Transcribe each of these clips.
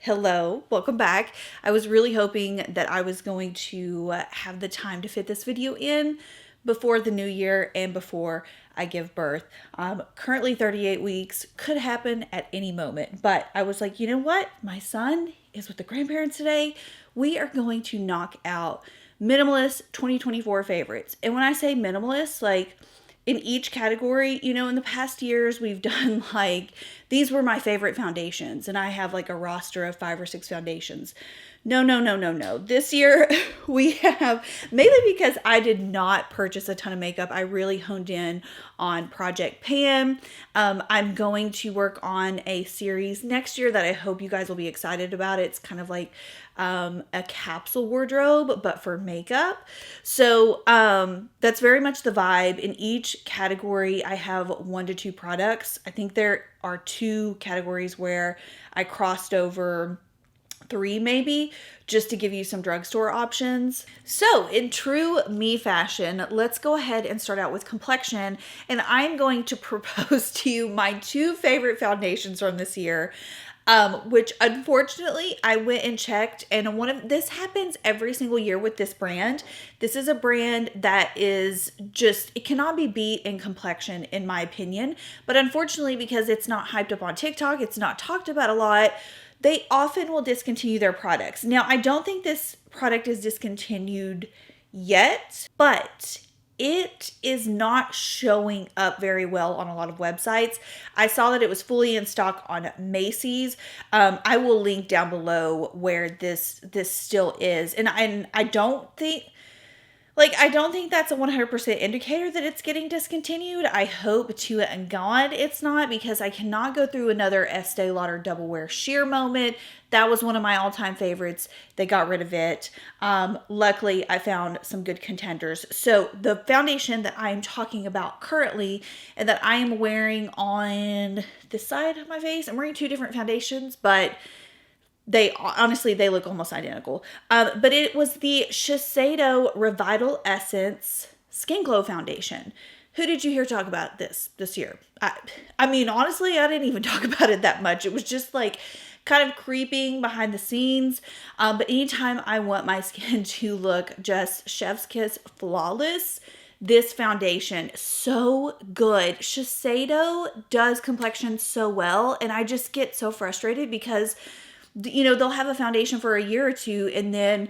Hello, welcome back. I was really hoping that I was going to have the time to fit this video in before the new year and before I give birth. Currently 38 weeks, could happen at any moment, but I was like, you know what? My son is with the grandparents today. We are going to knock out minimalist 2024 favorites. And when I say minimalist, like in each category, you know, in the past years, we've done like, these were my favorite foundations, and I have like a roster of 5 or 6 foundations. No. This year we have, mainly because I did not purchase a ton of makeup, I really honed in on Project Pan. I'm going to work on a series next year that I hope you guys will be excited about. It's kind of like a capsule wardrobe, but for makeup. So that's very much the vibe. In each category, I have 1 to 2 products. I think there are 2 categories where I crossed over 3 maybe, just to give you some drugstore options. So in true me fashion, let's go ahead and start out with complexion. And I'm going to propose to you my 2 favorite foundations from this year. Which unfortunately I went and checked, and this happens every single year with this brand. This is a brand that is just, it cannot be beat in complexion in my opinion, but unfortunately because it's not hyped up on TikTok, it's not talked about a lot, they often will discontinue their products. Now, I don't think this product is discontinued yet, but it is not showing up very well on a lot of websites. I saw that it was fully in stock on Macy's. I will link down below where this still is. And I don't think, I don't think that's a 100% indicator that it's getting discontinued. I hope to God it's not, because I cannot go through another Estee Lauder Double Wear Sheer moment. That was one of my all-time favorites. They got rid of it. Luckily, I found some good contenders. So the foundation that I'm talking about currently and that I am wearing on this side of my face, I'm wearing 2 different foundations, but they look almost identical. But it was the Shiseido Revitalessence Skin Glow Foundation. Who did you hear talk about this year? I mean, honestly, I didn't even talk about it that much. It was just like kind of creeping behind the scenes. But anytime I want my skin to look just chef's kiss flawless, this foundation, so good. Shiseido does complexion so well, and I just get so frustrated because, you know, they'll have a foundation for a year or 2 and then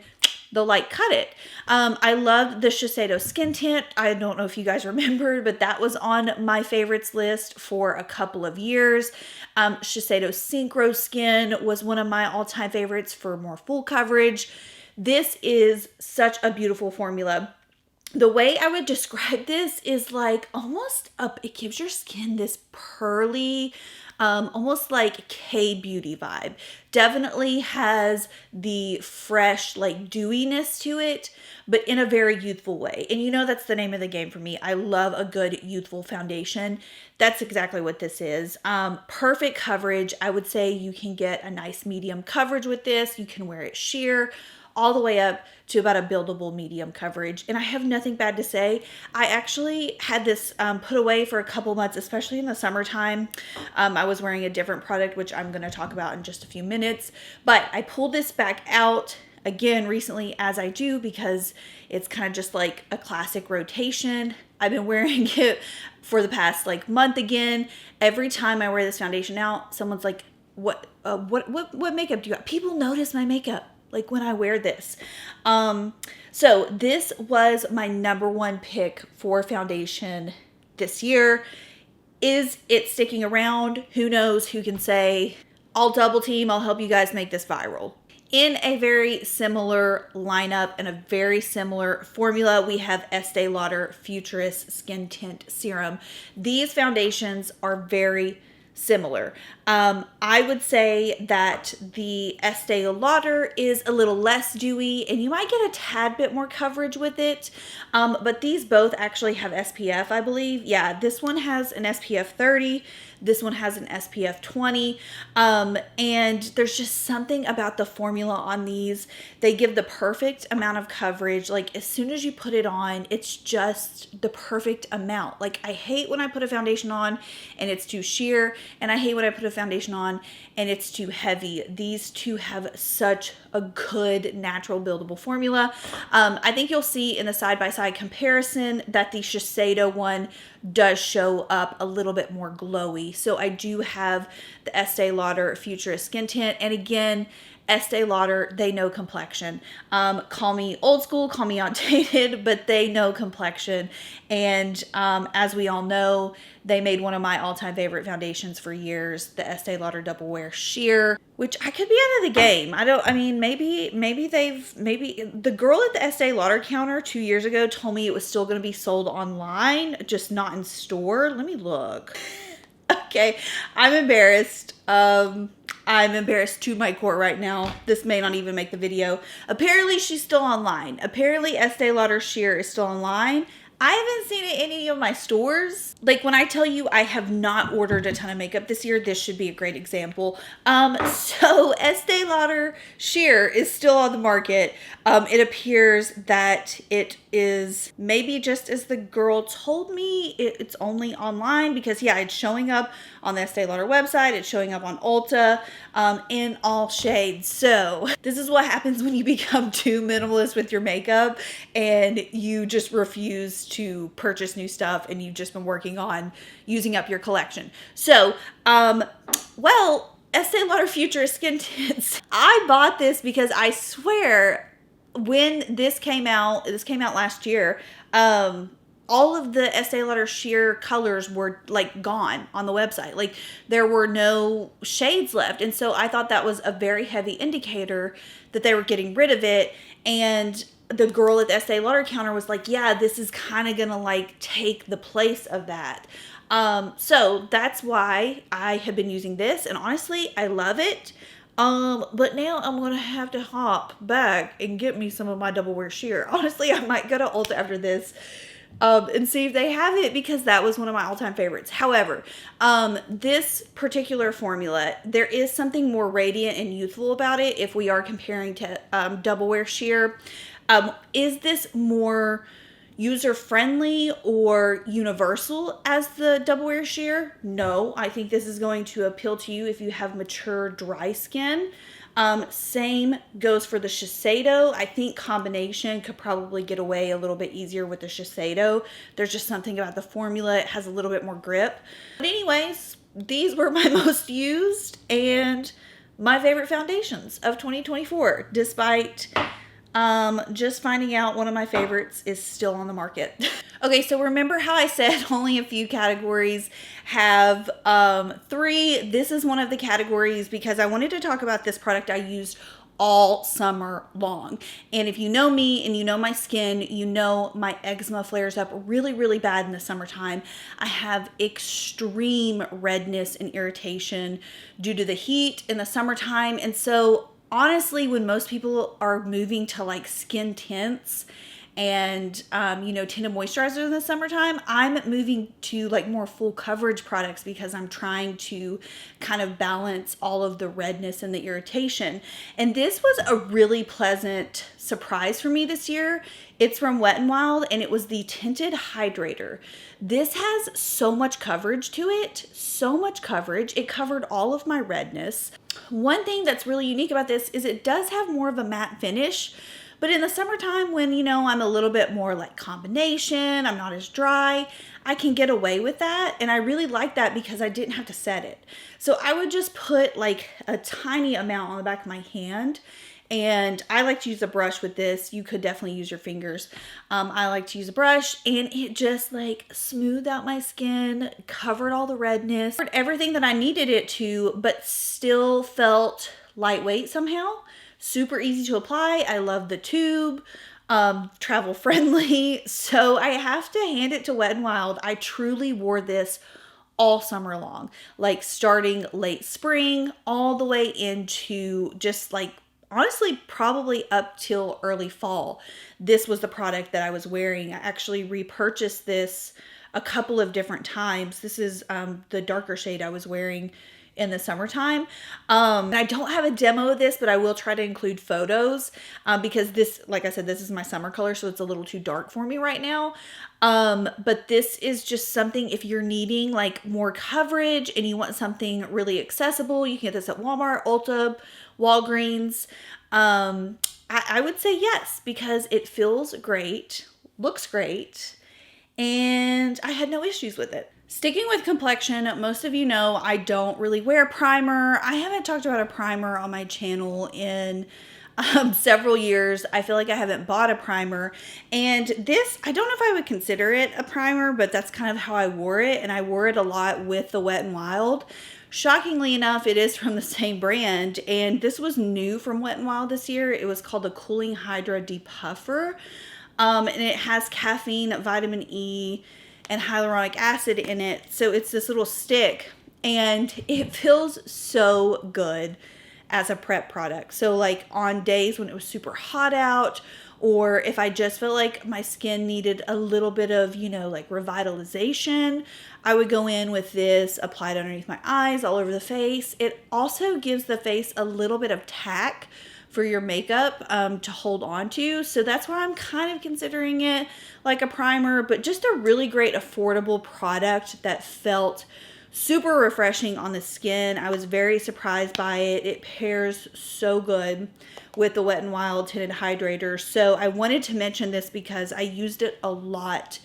they'll like cut it. I love the Shiseido Skin Tint. I don't know if you guys remember, but that was on my favorites list for a couple of years. Shiseido Synchro Skin was one of my all-time favorites for more full coverage. This is such a beautiful formula. The way I would describe this is like almost it gives your skin this pearly, almost like K-beauty vibe. Definitely has the fresh, like dewiness to it, but in a very youthful way. And you know, that's the name of the game for me. I love a good youthful foundation. That's exactly what this is. Perfect coverage. I would say you can get a nice medium coverage with this. You can wear it sheer all the way up to about a buildable medium coverage. And I have nothing bad to say. I actually had this put away for a couple months, especially in the summertime. I was wearing a different product, which I'm gonna talk about in just a few minutes. But I pulled this back out again recently, as I do, because it's kind of just like a classic rotation. I've been wearing it for the past like month again. Every time I wear this foundation out, someone's like, what makeup do you got? People notice my makeup, like when I wear this. So this was my number 1 pick for foundation this year. Is it sticking around? Who knows? Who can say? I'll double team. I'll help you guys make this viral. In a very similar lineup and a very similar formula, we have Estee Lauder Futurust Skin Tint Serum. These foundations are very similar. I would say that the Estee Lauder is a little less dewy and you might get a tad bit more coverage with it. But these both actually have SPF, I believe. Yeah, this one has an SPF 30. This one has an SPF 20. And there's just something about the formula on these. They give the perfect amount of coverage. Like as soon as you put it on, it's just the perfect amount. Like I hate when I put a foundation on and it's too sheer, and I hate when I put a foundation on and it's too heavy. These two have such a good natural buildable formula. I think you'll see in the side-by-side comparison that the Shiseido one does show up a little bit more glowy. So I do have the Estee Lauder Futurust Skin Tint, and again, Estee Lauder, they know complexion. Call me old school, call me outdated, but they know complexion. And as we all know, they made one of my all-time favorite foundations for years, the Estee Lauder Double Wear Sheer, which I could be out of the game. Maybe the girl at the Estee Lauder counter 2 years ago told me it was still going to be sold online, just not in store. Let me look. Okay, I'm embarrassed. I'm embarrassed to my core right now. This may not even make the video. Apparently she's still online. Apparently Estee Lauder Sheer is still online. I haven't seen it in any of my stores. Like when I tell you I have not ordered a ton of makeup this year, this should be a great example. So Estee Lauder Sheer is still on the market. It appears that it is maybe just as the girl told me, it's only online because yeah, it's showing up on the Estee Lauder website. It's showing up on Ulta in all shades. So this is what happens when you become too minimalist with your makeup and you just refuse to purchase new stuff and you've just been working on using up your collection. So, well, Estee Lauder Futurist Skin Tints. I bought this because I swear when this came out last year, all of the Estee Lauder Sheer colors were like gone on the website. Like there were no shades left. And so I thought that was a very heavy indicator that they were getting rid of it. And the girl at the Estee Lauder counter was like, yeah, this is kind of gonna like take the place of that. So that's why I have been using this, and honestly, I love it. But now I'm gonna have to hop back and get me some of my Double Wear Sheer. Honestly, I might go to Ulta after this and see if they have it, because that was one of my all-time favorites. However, this particular formula, there is something more radiant and youthful about it if we are comparing to Double Wear Sheer. Is this more user-friendly or universal as the Double Wear Sheer? No, I think this is going to appeal to you if you have mature, dry skin. Same goes for the Shiseido. I think combination could probably get away a little bit easier with the Shiseido. There's just something about the formula. It has a little bit more grip. But anyways, these were my most used and my favorite foundations of 2024, despite just finding out one of my favorites is still on the market. Okay, so remember how I said only a few categories have 3? This is one of the categories because I wanted to talk about this product I used all summer long. And if you know me and you know my skin, you know my eczema flares up really, really bad in the summertime. I have extreme redness and irritation due to the heat in the summertime. And so honestly, when most people are moving to like skin tints and, tinted moisturizer in the summertime, I'm moving to like more full coverage products because I'm trying to kind of balance all of the redness and the irritation. And this was a really pleasant surprise for me this year. It's from Wet n Wild and it was the Tinted Hydrator. This has so much coverage to it, so much coverage. It covered all of my redness. One thing that's really unique about this is it does have more of a matte finish, but in the summertime when, I'm a little bit more like combination, I'm not as dry, I can get away with that. And I really like that because I didn't have to set it. So I would just put like a tiny amount on the back of my hand. And I like to use a brush with this. You could definitely use your fingers. I like to use a brush, and it just like smoothed out my skin, covered all the redness, covered everything that I needed it to, but still felt lightweight somehow. Super easy to apply. I love the tube, travel friendly. So I have to hand it to Wet n Wild. I truly wore this all summer long, like starting late spring all the way into just like, honestly, probably up till early fall. This was the product that I was wearing. I actually repurchased this a couple of different times. This is the darker shade I was wearing in the summertime. And I don't have a demo of this, but I will try to include photos because this, like I said, this is my summer color, so it's a little too dark for me right now. But this is just something, if you're needing like more coverage and you want something really accessible, you can get this at Walmart, Ulta, Walgreens. I would say yes, because it feels great, looks great, and I had no issues with it. Sticking with complexion, most of you know I don't really wear primer. I haven't talked about a primer on my channel in several years. I feel like I haven't bought a primer, and this, I don't know if I would consider it a primer, but that's kind of how I wore it, and I wore it a lot with the Wet n Wild. Shockingly enough, it is from the same brand, and this was new from Wet n Wild this year. It was called the Cooling Hydra Depuffer, and it has caffeine, vitamin E, and hyaluronic acid in it. So it's this little stick, and it feels so good as a prep product. So like on days when it was super hot out, or if I just felt like my skin needed a little bit of, you know, like revitalization, I would go in with this, apply it underneath my eyes, all over the face. It also gives the face a little bit of tack for your makeup to hold on to. So that's why I'm kind of considering it like a primer, but just a really great affordable product that felt super refreshing on the skin. I was very surprised by it. It pairs so good with the Wet n Wild Tinted Hydrator. So I wanted to mention this because I used it a lot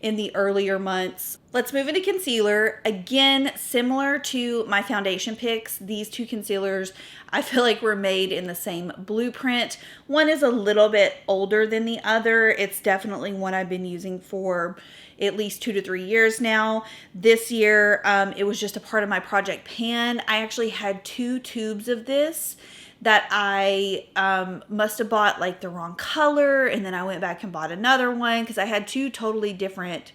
in the earlier months. Let's move into concealer. Again, similar to my foundation picks, these two concealers I feel like were made in the same blueprint. One is a little bit older than the other. It's definitely one I've been using for at least 2 to 3 years now. This year, it was just a part of my project pan. I actually had 2 tubes of this that I must have bought like the wrong color, and then I went back and bought another one because I had 2 totally different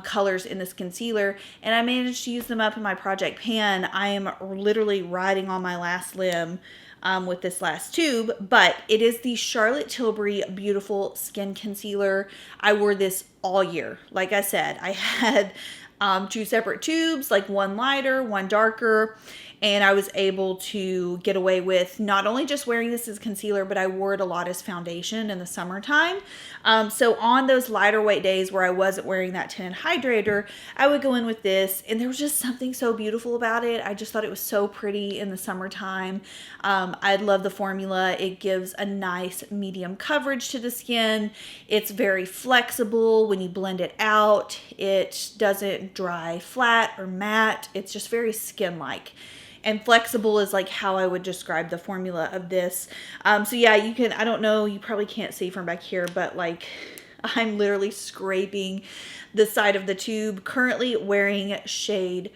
colors in this concealer, and I managed to use them up in my project pan. I am literally riding on my last limb with this last tube, but it is the Charlotte Tilbury Beautiful Skin Concealer. I wore this all year. Like I said, I had 2 separate tubes, like one lighter, one darker, and I was able to get away with not only just wearing this as concealer, but I wore it a lot as foundation in the summertime. So on those lighter weight days where I wasn't wearing that tinted hydrator, I would go in with this, and there was just something so beautiful about it. I just thought it was so pretty in the summertime. I love the formula. It gives a nice medium coverage to the skin. It's very flexible when you blend it out. It doesn't dry flat or matte. It's just very skin-like. And flexible is like how I would describe the formula of this. So yeah, you can, I don't know, you probably can't see from back here, but like I'm literally scraping the side of the tube. Currently wearing shade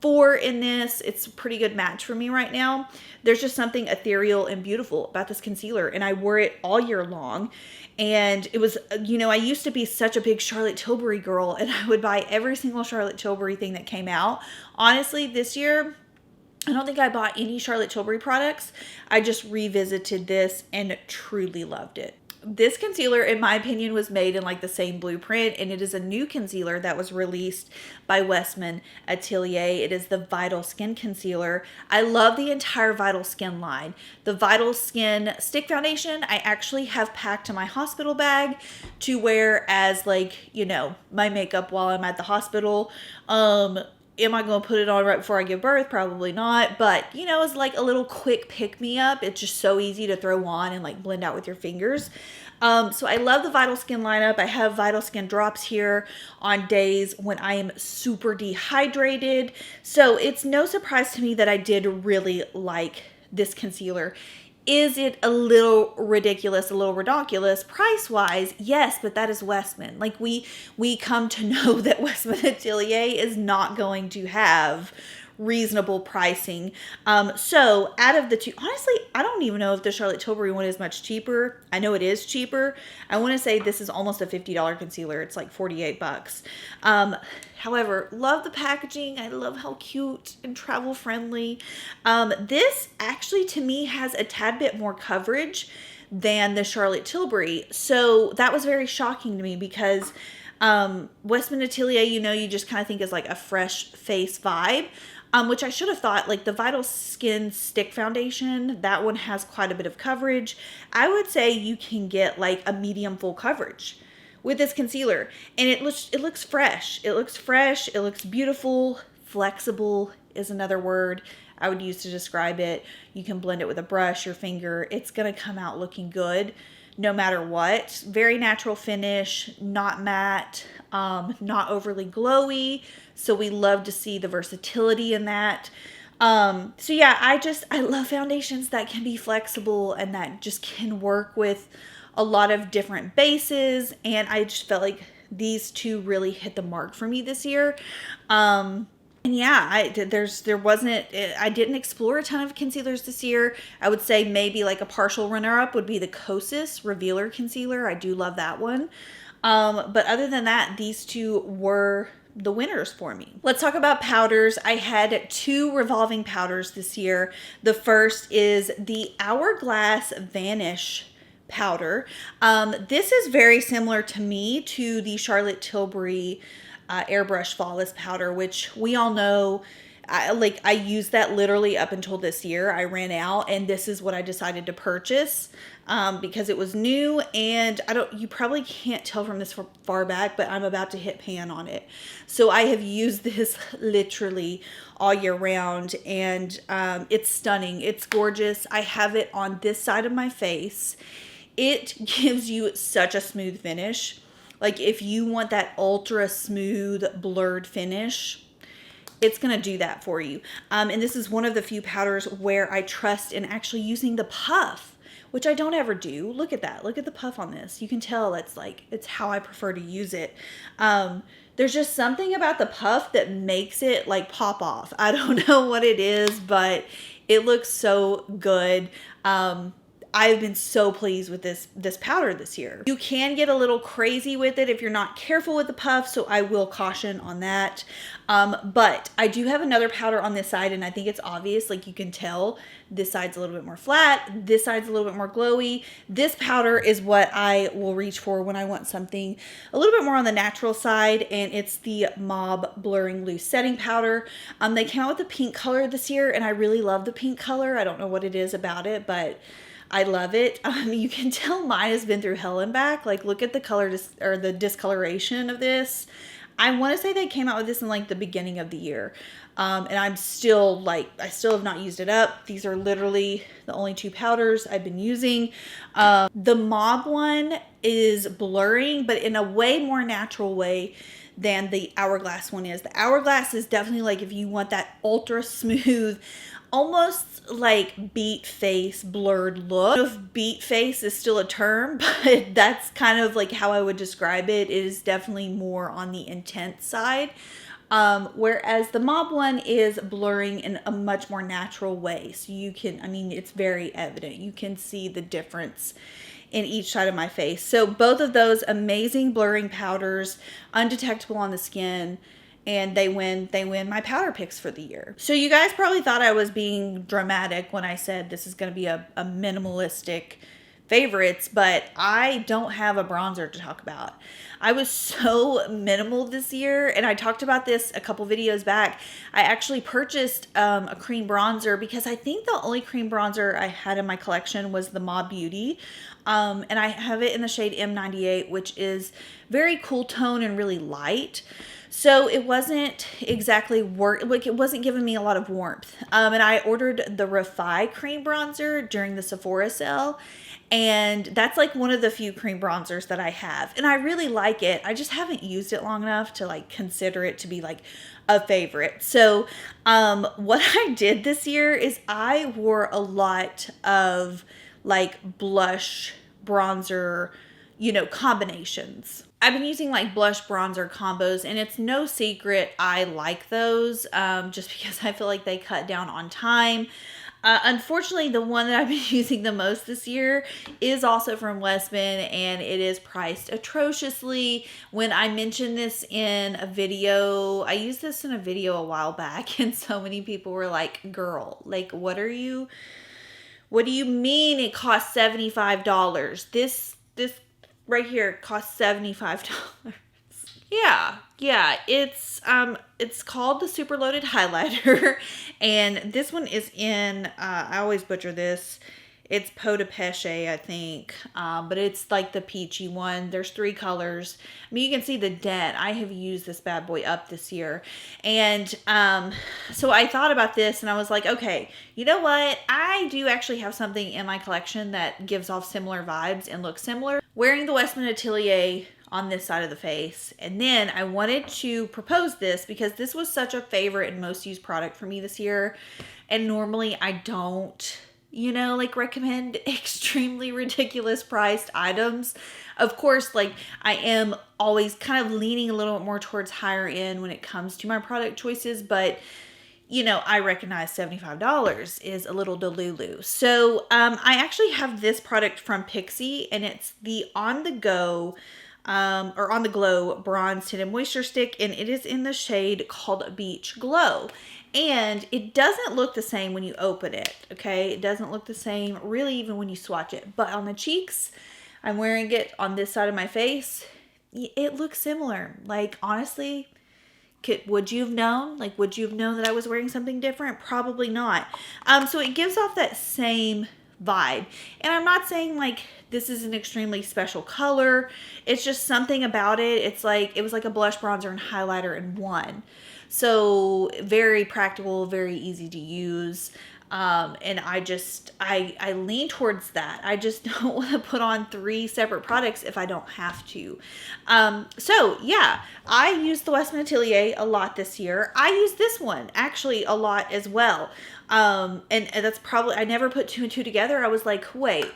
4 in this. It's a pretty good match for me right now. There's just something ethereal and beautiful about this concealer, and I wore it all year long. And it was, you know, I used to be such a big Charlotte Tilbury girl, and I would buy every single Charlotte Tilbury thing that came out. Honestly, this year, I don't think I bought any Charlotte Tilbury products. I just revisited this and truly loved it. This concealer, in my opinion, was made in like the same blueprint, and it is a new concealer that was released by Westman Atelier. It is the Vital Skin Concealer. I love the entire Vital Skin line. The Vital Skin Stick Foundation, I actually have packed in my hospital bag to wear as like, you know, my makeup while I'm at the hospital. Am I going to put it on right before I give birth? Probably not. But, you know, it's like a little quick pick-me-up. It's just so easy to throw on and like blend out with your fingers. So I love the Vital Skin lineup. I have Vital Skin drops here on days when I am super dehydrated. So it's no surprise to me that I did really like this concealer. Is it a little ridiculous, a little redonkulous price-wise? Yes, but that is Westman. Like we come to know that Westman Atelier is not going to have reasonable pricing. So out of the two, honestly, I don't even know if the Charlotte Tilbury one is much cheaper. I know it is cheaper. I want to say this is almost a $50 concealer. It's like 48 bucks. However, love the packaging. I love how cute and travel friendly. This actually to me has a tad bit more coverage than the Charlotte Tilbury. So that was very shocking to me because Westman Atelier, you know, you just kind of think is like a fresh face vibe. Which I should have thought, like the Vital Skin Stick Foundation, that one has quite a bit of coverage. I would say you can get like a medium full coverage with this concealer. And it looks fresh. It looks fresh. It looks beautiful. Flexible is another word I would use to describe it. You can blend it with a brush, your finger. It's going to come out looking good no matter what. Very natural finish, not matte, not overly glowy. So we love to see the versatility in that. So yeah, I love foundations that can be flexible and that just can work with a lot of different bases. And I just felt like these two really hit the mark for me this year. And yeah, I didn't explore a ton of concealers this year. I would say maybe like a partial runner-up would be the Kosas Revealer Concealer. I do love that one. But other than that, these two were the winners for me. Let's talk about powders. I had two revolving powders this year. The first is the Hourglass Vanish powder. This is very similar to me to the Charlotte Tilbury Airbrush Flawless powder, which we all know, I used that literally up until this year. I ran out, and this is what I decided to purchase because it was new. And you probably can't tell from this far back, but I'm about to hit pan on it. So I have used this literally all year round, and it's stunning. It's gorgeous. I have it on this side of my face. It gives you such a smooth finish. Like if you want that ultra smooth blurred finish, it's going to do that for you. And this is one of the few powders where I trust in actually using the puff, which I don't ever do. Look at that. Look at the puff on this. You can tell it's how I prefer to use it. There's just something about the puff that makes it like pop off. I don't know what it is, but it looks so good. I've been so pleased with this powder this year. You can get a little crazy with it if you're not careful with the puff, so I will caution on that. But I do have another powder on this side, and I think it's obvious. Like you can tell, this side's a little bit more flat, this side's a little bit more glowy. This powder is what I will reach for when I want something a little bit more on the natural side, and it's the Mob Blurring Loose Setting Powder. They came out with the pink color this year, and I really love the pink color. I don't know what it is about it, but I love it. You can tell mine has been through hell and back. Like look at the color or the discoloration of this. I want to say they came out with this in like the beginning of the year. And I still have not used it up. These are literally the only two powders I've been using. The Mob one is blurring, but in a way more natural way than the Hourglass one is. The Hourglass is definitely like if you want that ultra smooth, almost like beat face blurred look. I don't know if beat face is still a term, but that's kind of like how I would describe it. It is definitely more on the intense side. Whereas the Mob one is blurring in a much more natural way. So you can, it's very evident. You can see the difference in each side of my face. So both of those amazing blurring powders, undetectable on the skin, and they win my powder picks for the year. So you guys probably thought I was being dramatic when I said this is going to be a minimalistic favorites, but I don't have a bronzer to talk about. I was so minimal this year, and I talked about this a couple videos back. I actually purchased a cream bronzer because I think the only cream bronzer I had in my collection was the Mob Beauty. And I have it in the shade M98, which is very cool tone and really light. So it wasn't exactly it wasn't giving me a lot of warmth. And I ordered the REfy cream bronzer during the Sephora sale. And that's like one of the few cream bronzers that I have. And I really like it. I just haven't used it long enough to like consider it to be like a favorite. So what I did this year is I wore a lot of like blush bronzer, combinations. I've been using like blush bronzer combos, and it's no secret I like those just because I feel like they cut down on time. Unfortunately, the one that I've been using the most this year is also from Westman, and it is priced atrociously. When I mentioned this in a video, I used this in a video a while back, and so many people were like, girl, like, what do you mean it costs $75? This right here costs $75. Yeah, it's called the Super Loaded Highlighter, and this one is in, I always butcher this, it's Peau de Peche, I think, but it's like the peachy one. There's 3 colors. I mean, you can see the dent. I have used this bad boy up this year, and so I thought about this, and I was like, okay, you know what? I do actually have something in my collection that gives off similar vibes and looks similar. Wearing the Westman Atelier on this side of the face, and then I wanted to propose this because this was such a favorite and most used product for me this year, and normally I don't, you know, like recommend extremely ridiculous priced items. Of course, like I am always kind of leaning a little bit more towards higher end when it comes to my product choices, but you know, I recognize $75 is a little delulu. So I actually have this product from Pixi, and it's the On The Go or On The Glow Bronze Tinted Moisture Stick, and it is in the shade called Beach Glow. And it doesn't look the same when you open it, okay? It doesn't look the same really even when you swatch it. But on the cheeks, I'm wearing it on this side of my face, it looks similar. Like, honestly, would you have known? Like, would you have known that I was wearing something different? Probably not. So it gives off that same vibe. And I'm not saying like this is an extremely special color. It's just something about it. It's like, it was like a blush, bronzer, and highlighter in one. So very practical, very easy to use. And I lean towards that. I just don't want to put on 3 separate products if I don't have to. So yeah, I used the Westman Atelier a lot this year. I used this one actually a lot as well. And that's probably, I never put 2 and 2 together. I was like, wait,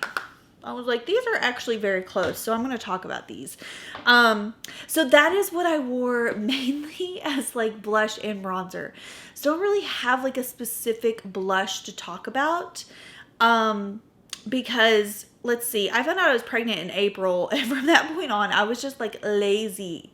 these are actually very close. So I'm going to talk about these. So that is what I wore mainly as like blush and bronzer. So don't really have like a specific blush to talk about. Because let's see, I found out I was pregnant in April, and from that point on, I was just like lazy.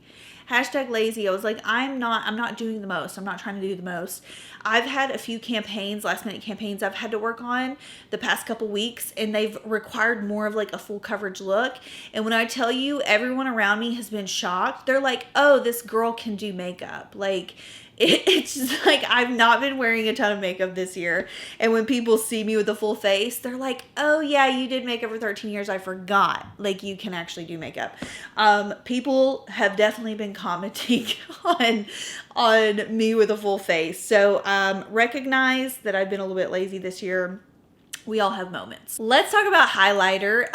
Hashtag lazy. I was like, I'm not doing the most. I'm not trying to do the most. I've had a few campaigns, last minute campaigns I've had to work on the past couple weeks, and they've required more of like a full coverage look. And when I tell you, everyone around me has been shocked. They're like, oh, this girl can do makeup. Like, it's just like, I've not been wearing a ton of makeup this year. And when people see me with a full face, they're like, oh yeah, you did makeup for 13 years. I forgot. Like, you can actually do makeup. People have definitely been commenting on me with a full face. So recognize that I've been a little bit lazy this year. We all have moments. Let's talk about highlighter.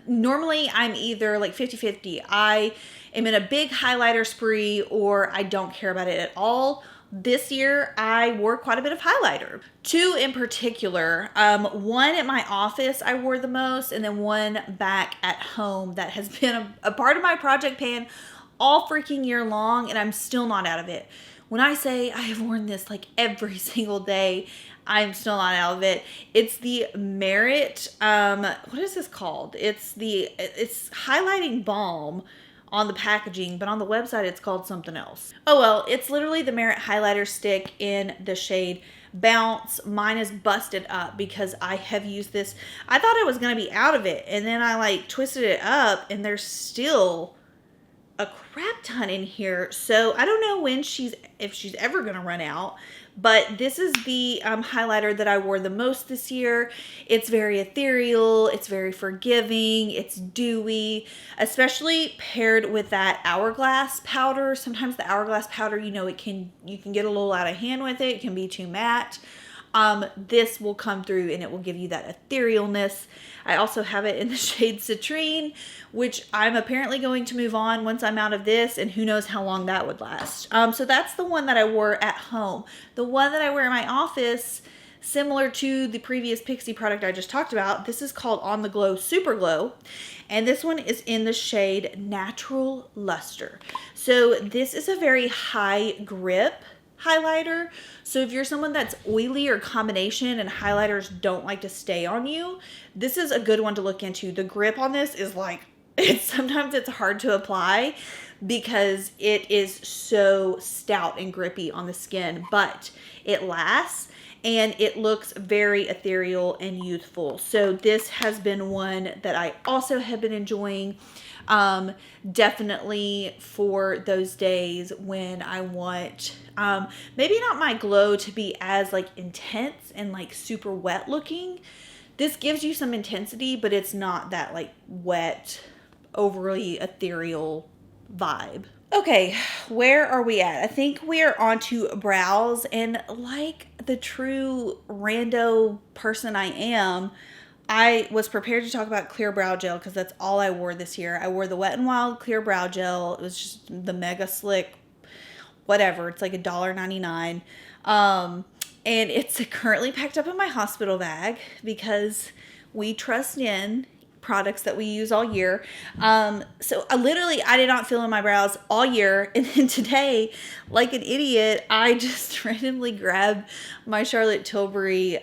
Normally I'm either like 50-50. I am in a big highlighter spree, or I don't care about it at all. This year I wore quite a bit of highlighter. 2 in particular. One at my office I wore the most, and then one back at home that has been a part of my project pan all freaking year long, and I'm still not out of it. When I say I have worn this like every single day, I'm still not out of it. It's the Merit, what is this called? It's highlighting balm on the packaging, but on the website it's called something else. Oh well, it's literally the Merit highlighter stick in the shade Bounce. Mine is busted up because I have used this. I thought I was gonna be out of it, and then I like twisted it up, and there's still a crap ton in here. So I don't know if she's ever gonna run out, but this is the highlighter that I wore the most this year. It's very ethereal, it's very forgiving, it's dewy, especially paired with that Hourglass powder. Sometimes the Hourglass powder, you know, you can get a little out of hand with it. It can be too matte. This will come through and it will give you that etherealness. I also have it in the shade Citrine, which I'm apparently going to move on once I'm out of this, and who knows how long that would last. So that's the one that I wore at home. The one that I wear in my office, similar to the previous Pixi product I just talked about, this is called On The Glow Super Glow, and this one is in the shade Natural Lustre. So this is a very high grip highlighter. So if you're someone that's oily or combination and highlighters don't like to stay on you, this is a good one to look into. The grip on this is like, sometimes it's hard to apply because it is so stout and grippy on the skin, but it lasts. and it looks very ethereal and youthful. So this has been one that I also have been enjoying. Definitely for those days when I want maybe not my glow to be as like intense and like super wet looking. This gives you some intensity, but it's not that like wet, overly ethereal vibe. Okay, where are we at? I think we are on to brows, and like the true rando person I am, I was prepared to talk about clear brow gel because that's all I wore this year. I wore the Wet n Wild clear brow gel. It was just the mega slick, whatever. It's like $1.99. And it's currently packed up in my hospital bag because we trust in products that we use all year. So I did not fill in my brows all year. And then today, like an idiot, I just randomly grabbed my Charlotte Tilbury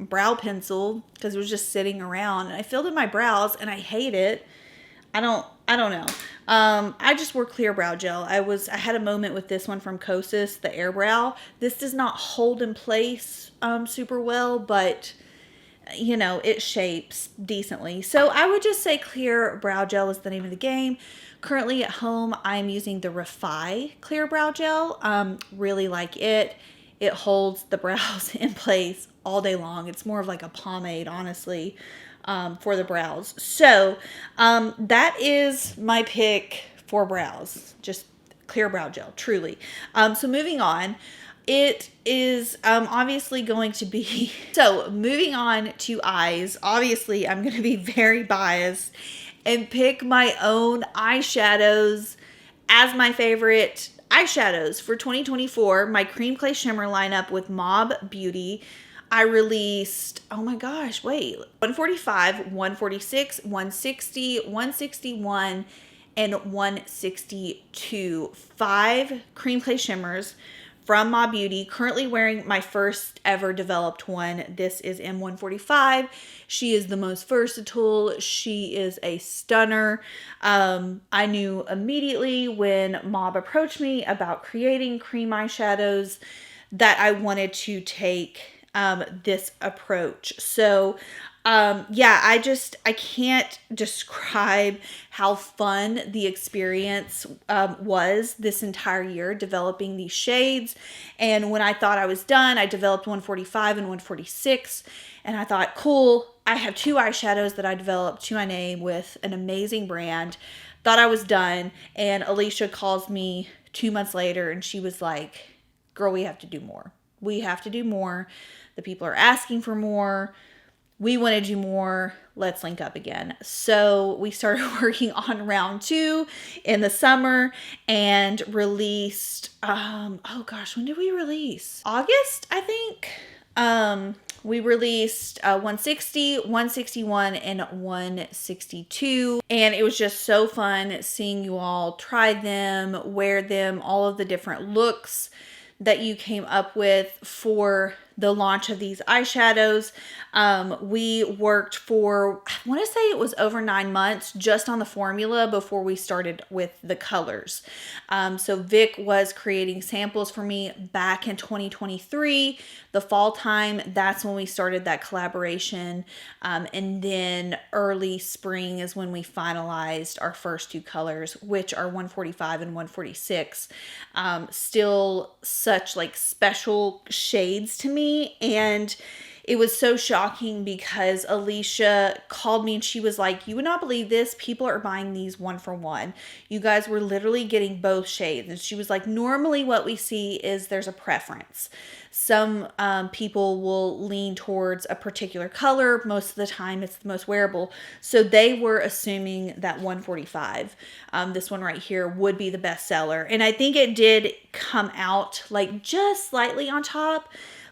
brow pencil because it was just sitting around, and I filled in my brows and I hate it. I don't know. I just wore clear brow gel. I had a moment with this one from Kosas, the Air Brow. This does not hold in place super well, but you know, it shapes decently. So I would just say clear brow gel is the name of the game. Currently at home, I'm using the REfy clear brow gel. Really like it. It holds the brows in place all day long. It's more of like a pomade, honestly, for the brows. So that is my pick for brows. Just clear brow gel, truly. So moving on. It is obviously going to be... So moving on to eyes. Obviously, I'm going to be very biased and pick my own eyeshadows as my favorite eyeshadows for 2024. My cream clay shimmer lineup with Mob Beauty. I released, oh my gosh, wait, 145, 146, 160, 161, and 162. 5 cream clay shimmers from Mob Beauty. Currently wearing my first ever developed one. This is M145. She is the most versatile. She is a stunner. I knew immediately when Mob approached me about creating cream eyeshadows that I wanted to take this approach. So yeah, I can't describe how fun the experience was this entire year developing these shades. And when I thought I was done, I developed 145 and 146. And I thought, cool, I have 2 eyeshadows that I developed to my name with an amazing brand. Thought I was done. And Alicia calls me 2 months later and she was like, girl, we have to do more. We have to do more. The people are asking for more. We want to do more. Let's link up again. So we started working on round 2 in the summer and released, oh gosh, when did we release? August, I think. We released 160, 161, and 162. And it was just so fun seeing you all try them, wear them, all of the different looks that you came up with for the launch of these eyeshadows. We worked for, I want to say it was over 9 months just on the formula before we started with the colors. So Vic was creating samples for me back in 2023, the fall time. That's when we started that collaboration. And then early spring is when we finalized our first 2 colors, which are 145 and 146. Still such like special shades to me. And it was so shocking because Alicia called me and she was like, you would not believe this. People are buying these 1 for 1. You guys were literally getting both shades. And she was like, normally what we see is there's a preference. Some people will lean towards a particular color. Most of the time it's the most wearable. So they were assuming that 145, this one right here, would be the best seller. And I think it did come out like just slightly on top,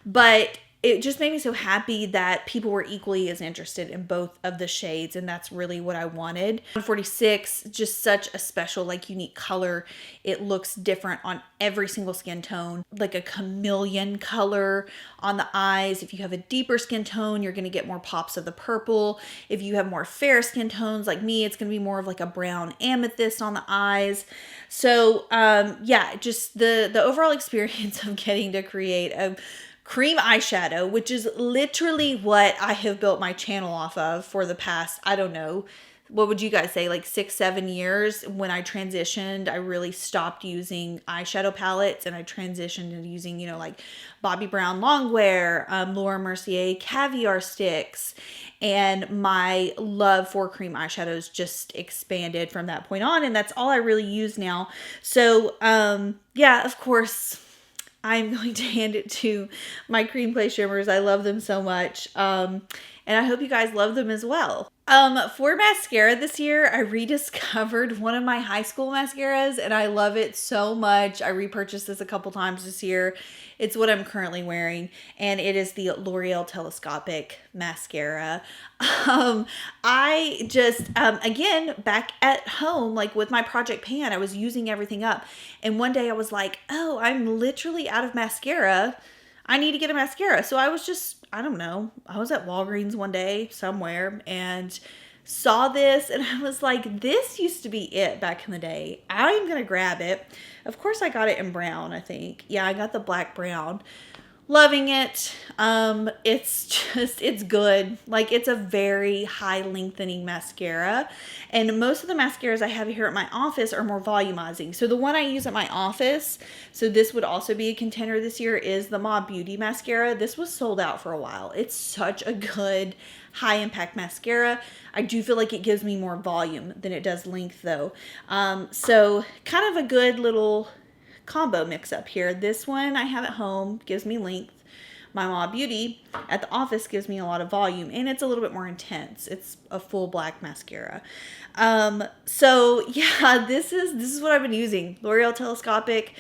but it just made me so happy that people were equally as interested in both of the shades, and that's really what I wanted. 146, just such a special, like, unique color. It looks different on every single skin tone, like a chameleon color on the eyes. If you have a deeper skin tone, you're going to get more pops of the purple. If you have more fair skin tones like me, it's going to be more of like a brown amethyst on the eyes. So yeah, just the overall experience of getting to create a cream eyeshadow, which is literally what I have built my channel off of for the past, I don't know, what would you guys say, like 6-7 years. When I transitioned, I really stopped using eyeshadow palettes and I transitioned into using, you know, like Bobbi Brown Longwear, Laura Mercier Caviar Sticks, and my love for cream eyeshadows just expanded from that point on, and that's all I really use now. So yeah, of course I'm going to hand it to my Cream Play shimmers. I love them so much. And I hope you guys love them as well. For mascara this year, I rediscovered one of my high school mascaras and I love it so much. I repurchased this a couple times this year. It's what I'm currently wearing, and it is the L'Oreal Telescopic mascara. I just, again, back at home, like with my Project Pan, I was using everything up. And one day I was like, oh, I'm literally out of mascara. I need to get a mascara. So I was just, I don't know, I was at Walgreens one day somewhere and saw this and I was like, this used to be it back in the day. I'm going to grab it. Of course I got it in brown, I think. Yeah, I got the black brown. Loving it. It's good. Like, it's a very high lengthening mascara. And most of the mascaras I have here at my office are more volumizing. So the one I use at my office, so this would also be a contender this year, is the Ma Beauty mascara. This was sold out for a while. It's such a good high impact mascara. I do feel like it gives me more volume than it does length though. So kind of a good little combo mix up here. This one I have at home gives me length. My Ma Beauty at the office gives me a lot of volume, and it's a little bit more intense. It's a full black mascara. So yeah, this is what I've been using. L'Oreal Telescopic.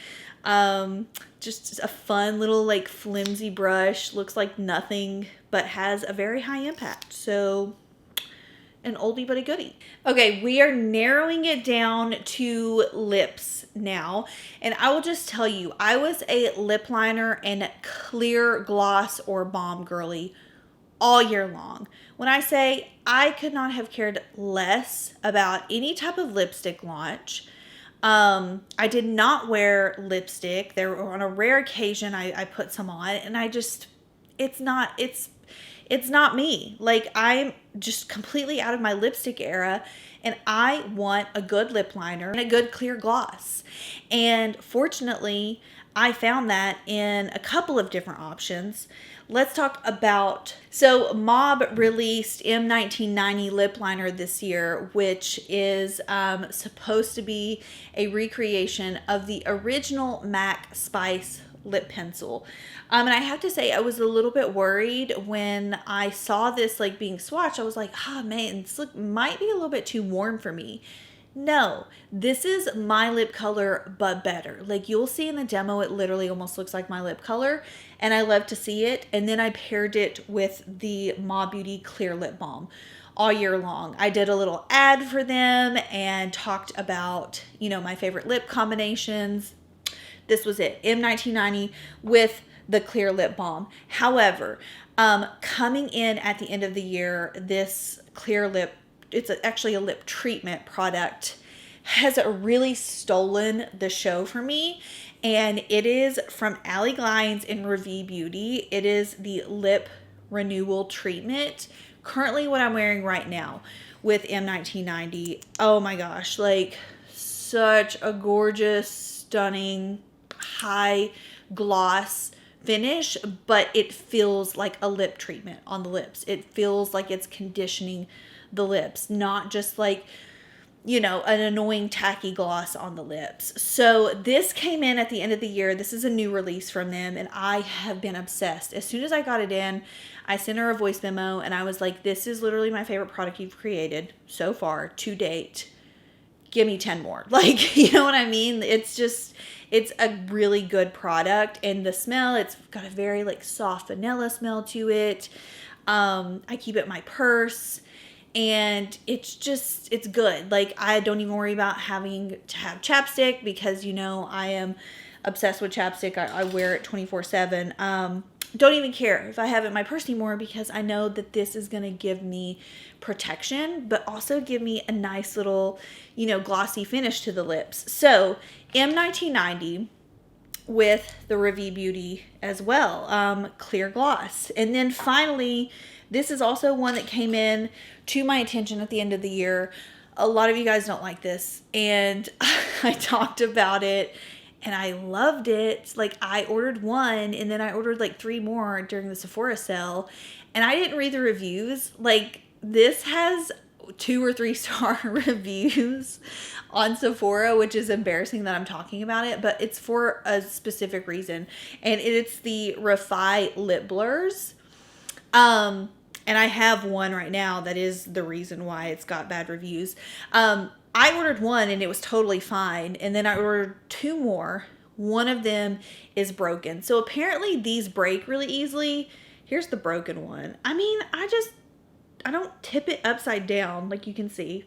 Just a fun little like flimsy brush. Looks like nothing, but has a very high impact. So an oldie but a goodie. Okay, we are narrowing it down to lips now. And I will just tell you, I was a lip liner and clear gloss or balm girly all year long. When I say I could not have cared less about any type of lipstick launch. I did not wear lipstick. There were, on a rare occasion I put some on, and I just, it's not me. Like, I'm just completely out of my lipstick era, and I want a good lip liner and a good clear gloss. And fortunately, I found that in a couple of different options. Let's talk about, so Mob released M1990 lip liner this year, which is supposed to be a recreation of the original MAC Spice lip pencil. And I have to say, I was a little bit worried when I saw this like being swatched. I was like, oh man, this might be a little bit too warm for me. No, this is my lip color, but better. Like, you'll see in the demo, it literally almost looks like my lip color, and I love to see it. And then I paired it with the Ma Beauty Clear Lip Balm all year long. I did a little ad for them and talked about, you know, my favorite lip combinations. This was it, M1990 with the clear lip balm. However, coming in at the end of the year, this clear lip, it's actually a lip treatment product, has really stolen the show for me. And it is from Allie Glines and Ravie Beauty. It is the Lip Renewal Treatment. Currently what I'm wearing right now with M1990. Oh my gosh, like such a gorgeous, stunning, high gloss finish, but it feels like a lip treatment on the lips. It feels like it's conditioning the lips, not just like, you know, an annoying tacky gloss on the lips. So this came in at the end of the year. This is a new release from them, and I have been obsessed. As soon as I got it in, I sent her a voice memo and I was like, this is literally my favorite product you've created so far to date. Give me 10 more. Like, you know what I mean? It's just, it's a really good product, and the smell, it's got a very like soft vanilla smell to it. I keep it in my purse, and it's just, it's good. Like, I don't even worry about having to have chapstick because, you know, I am obsessed with chapstick. I wear it 24/7. Don't even care if I have it in my purse anymore because I know that this is going to give me protection, but also give me a nice little, you know, glossy finish to the lips. So M1990 with the Ravie Beauty as well, clear gloss. And then finally, this is also one that came in to my attention at the end of the year. A lot of you guys don't like this, and I talked about it and I loved it. Like, I ordered one and then I ordered like 3 more during the Sephora sale, and I didn't read the reviews. Like, this has 2 or 3 star reviews on Sephora, which is embarrassing that I'm talking about it, but it's for a specific reason. And it's the REfy Lip Blurs. And I have one right now that is the reason why it's got bad reviews. I ordered one and it was totally fine. And then I ordered 2 more. One of them is broken. So apparently these break really easily. Here's the broken one. I mean, I don't tip it upside down. Like you can see,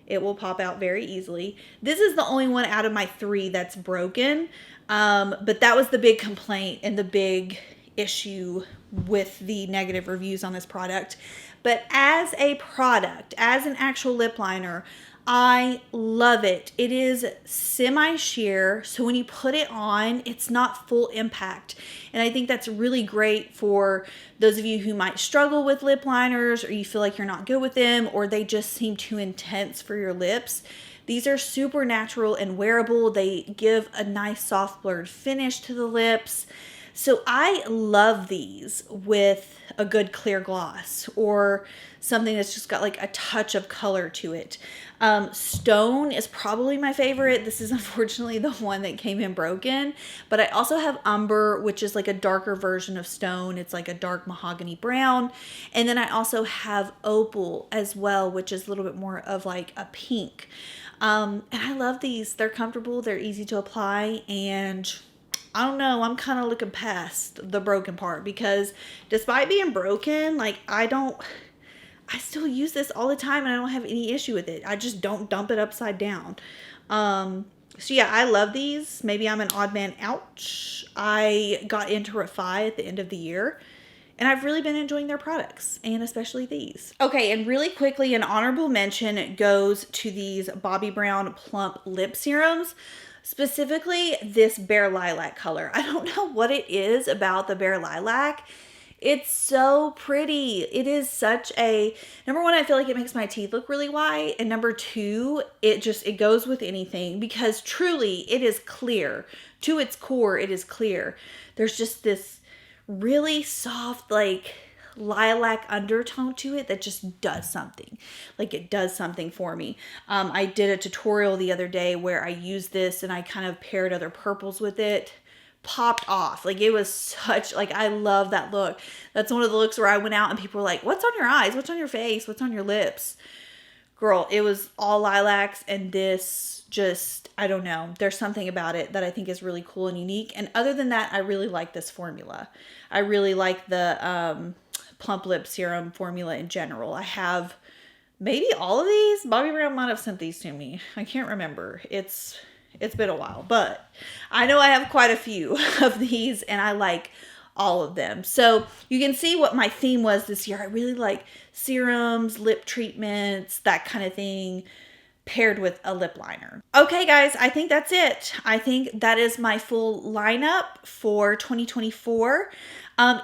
it will pop out very easily. This is the only one out of my 3 that's broken. But that was the big complaint and the big issue with the negative reviews on this product. But as a product, as an actual lip liner, I love it. It is semi-sheer, so when you put it on, it's not full impact. And I think that's really great for those of you who might struggle with lip liners, or you feel like you're not good with them, or they just seem too intense for your lips. These are super natural and wearable. They give a nice soft blurred finish to the lips. So I love these with a good clear gloss or something that's just got like a touch of color to it. Stone is probably my favorite. This is unfortunately the one that came in broken, but I also have Umber, which is like a darker version of Stone. It's like a dark mahogany brown. And then I also have Opal as well, which is a little bit more of like a pink. And I love these. They're comfortable. They're easy to apply, and I don't know, I'm kind of looking past the broken part, because despite being broken, like I still use this all the time and I don't have any issue with it. I just don't dump it upside down. So yeah, I love these. Maybe I'm an odd man out. I got into REfy at the end of the year, and I've really been enjoying their products, and especially these. Okay, and really quickly, an honorable mention goes to these Bobbi Brown Plump Lip Serums. Specifically, this Bare Lilac color. I don't know what it is about the Bare Lilac. It's so pretty. It is such a, number one, I feel like it makes my teeth look really white. And number 2, it goes with anything, because truly it is clear. To its core, it is clear. There's just this really soft, like, lilac undertone to it that just does something. Like, it does something for me. I did a tutorial the other day where I used this and I kind of paired other purples with it. Popped off. Like, it was such, like, I love that look. That's one of the looks where I went out and people were like, what's on your eyes? What's on your face? What's on your lips? Girl, it was all lilacs, and this just, I don't know. There's something about it that I think is really cool and unique. And other than that, I really like this formula. I really like the Plump Lip Serum formula in general. I have maybe all of these. Bobbi Brown might have sent these to me. I can't remember. It's been a while, but I know I have quite a few of these, and I like all of them. So you can see what my theme was this year. I really like serums, lip treatments, that kind of thing, paired with a lip liner. Okay, guys, I think that's it. I think that is my full lineup for 2024.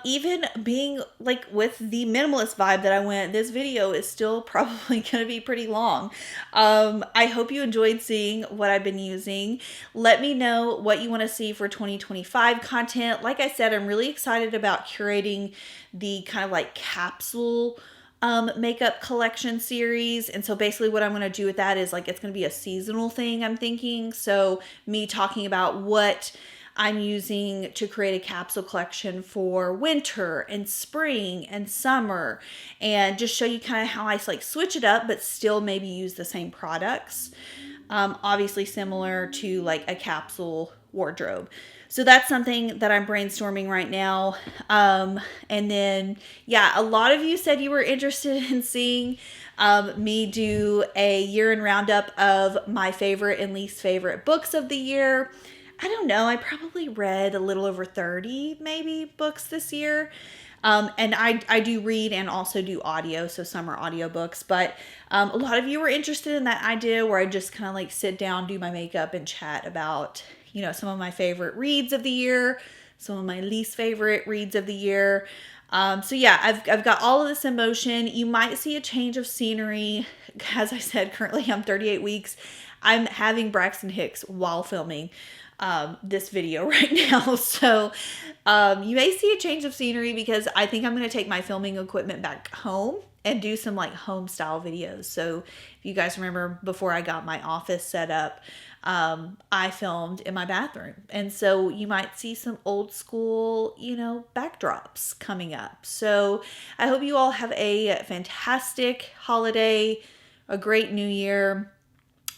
Even being like with the minimalist vibe that I went, this video is still probably going to be pretty long. I hope you enjoyed seeing what I've been using. Let me know what you want to see for 2025 content. Like I said, I'm really excited about curating the kind of like capsule makeup collection series. And so basically what I'm going to do with that is like, it's going to be a seasonal thing, I'm thinking. So me talking about what I'm using to create a capsule collection for winter and spring and summer, and just show you kind of how I like switch it up, but still maybe use the same products. Obviously similar to like a capsule wardrobe. So that's something that I'm brainstorming right now. And then, yeah, a lot of you said you were interested in seeing me do a year-end roundup of my favorite and least favorite books of the year. I don't know. I probably read a little over 30 maybe books this year. And I do read and also do audio, so some are audiobooks. But a lot of you were interested in that idea where I just kind of like sit down, do my makeup, and chat about, you know, some of my favorite reads of the year, some of my least favorite reads of the year. So yeah, I've got all of this in motion. You might see a change of scenery. As I said, currently I'm 38 weeks. I'm having Braxton Hicks while filming this video right now. So you may see a change of scenery because I think I'm going to take my filming equipment back home and do some like home style videos. So if you guys remember, before I got my office set up, I filmed in my bathroom. And so you might see some old school, you know, backdrops coming up. So I hope you all have a fantastic holiday, a great new year.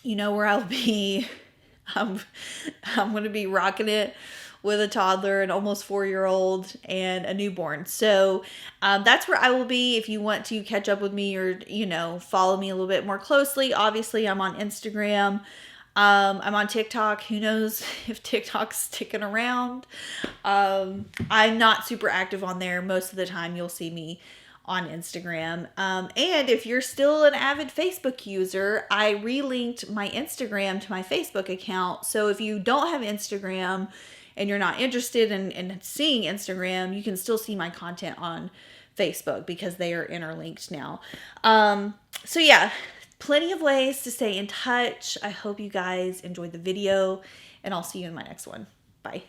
You know where I'll be. I'm going to be rocking it with a toddler, an almost 4-year-old, and a newborn. So that's where I will be if you want to catch up with me or, you know, follow me a little bit more closely. Obviously, I'm on Instagram. I'm on TikTok. Who knows if TikTok's sticking around. I'm not super active on there. Most of the time, you'll see me on Instagram. And if you're still an avid Facebook user, I relinked my Instagram to my Facebook account. So if you don't have Instagram and you're not interested in seeing Instagram, you can still see my content on Facebook because they are interlinked now. So yeah, plenty of ways to stay in touch. I hope you guys enjoyed the video, and I'll see you in my next one. Bye.